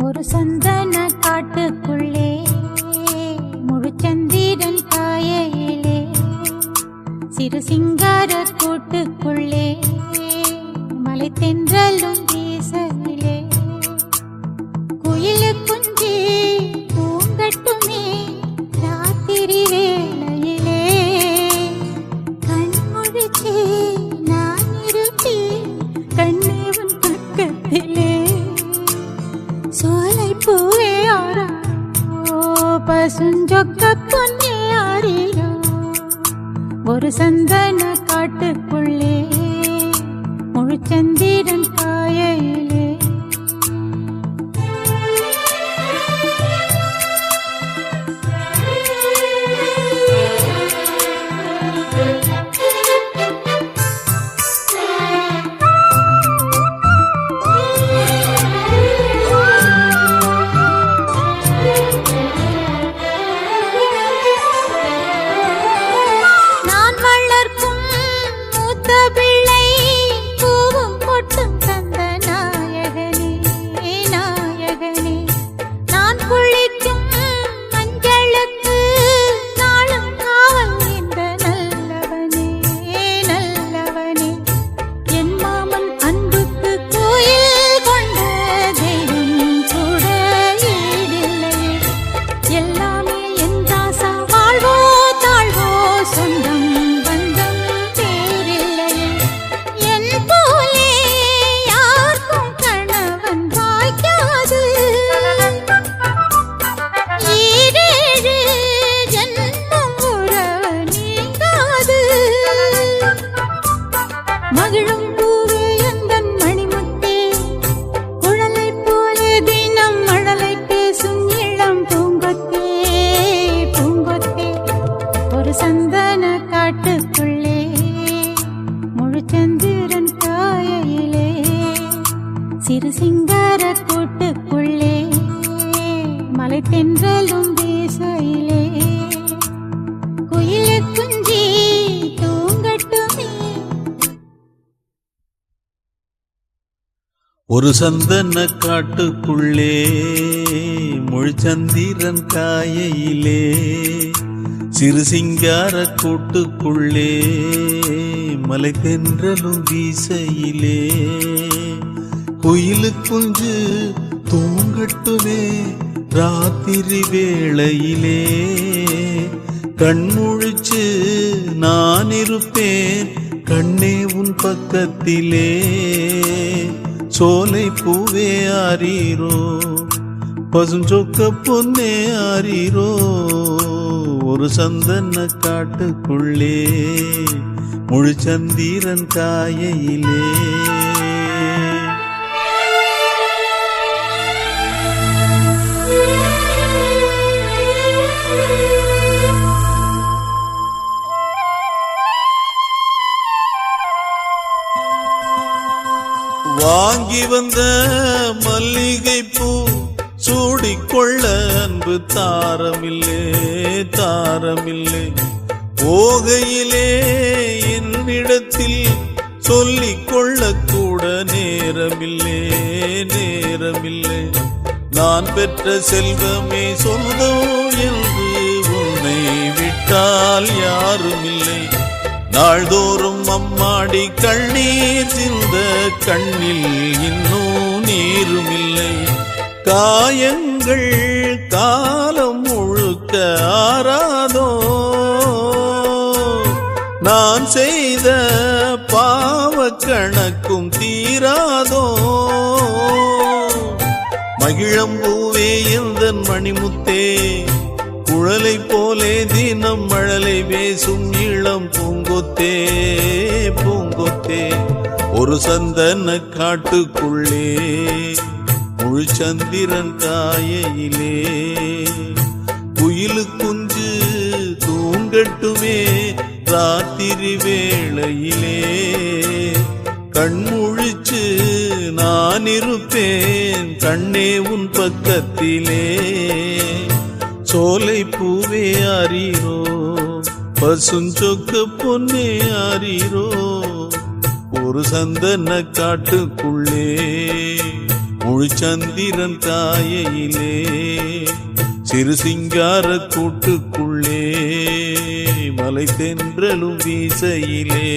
ஒரு சந்தன காட்டுக்குள்ளே முழுச்சந்திரன் காயையிலே சிறு சிங்கார கூட்டுக்குள்ளே மலை தென்றலும் வீசையிலே குயிலு குஞ்சி பூங்கட்டுமே ராத்திரி வேளையிலே கண்முழிச்சே நான் இருப்பேன் கண்ணே உன் பக்கத்திலே சோலை பூவே ஆராரோ பசுஞ்சொக்க பொன்னே ஆரிரோ ஒரு சந்தன காட்டுக்குள்ளே முழுச்சந்திரன் காயையிலே சந்தன காட்டுக்குள்ளே முழுச்சந்திரன் காயையிலே சிறு சிங்கார கூட்டுக்குள்ளே மலை தென்றலும் வீசையிலே குயிலு குஞ்சி தூங்கட்டுமே. ஒரு சந்தன காட்டுக்குள்ளே முழுச்சந்திரன் காயையிலே சிறு சிங்கார கூட்டுக்குள்ளே மலை தென்றலும் வீசையிலே குயிலு குஞ்சு தூங்கட்டுமே ராத்திரி வேளையிலே கண்முழிச்சு நான் இருப்பேன் கண்ணே உன் பக்கத்திலே சோலை பூவே ஆரீரோ பசுஞ்சொக்க பொன்னே ஆரீரோ ஒரு சந்தன காட்டுக்குள்ளே முழுச்சந்திரன் காயையிலே வாங்கி வந்த மல்லிகை பூ சூடிக்கொள்ள அன்பு தாரமில்லே தாரமில்லை போகையிலே என்னிடத்தில் சொல்லிக்கொள்ள கூட நேரமில்லே நேரமில்லை நான் பெற்ற செல்வமே சொந்தம் என்று உன்னை விட்டால் யாருமில்லை நாள்தோறும் அம்மாடி கண்ணீர் சிந்த கண்ணில் இன்னும் நீருமில்லை காயங்கள் காலம் முழுக்க ஆறாதோ நான் செய்த பாவ கணக்கும் தீராதோ மகிழம்பூவே எந்தன் மணிமுத்தே குழலை போலே தினம் மழலை பேசும் இளம் பூங்கொத்தே பூங்கொத்தே ஒரு சந்தன காட்டுக்குள்ளே முழுச்சந்திரன் காயையிலே குயிலு குஞ்சு தூங்கட்டுமே ராத்திரி வேளையிலே கண்முழிச்சு நான் இருப்பேன் கண்ணே உன் பக்கத்திலே சோலை பூவே ஆரீரோ பசுஞ்சொக்க பொன்னே ஆரீரோ ஒரு சந்தன காட்டுக்குள்ளே முழுச்சந்திரன் காயையிலே சிறு சிங்கார கூட்டுக்குள்ளே மலை தென்றலும் வீசையிலே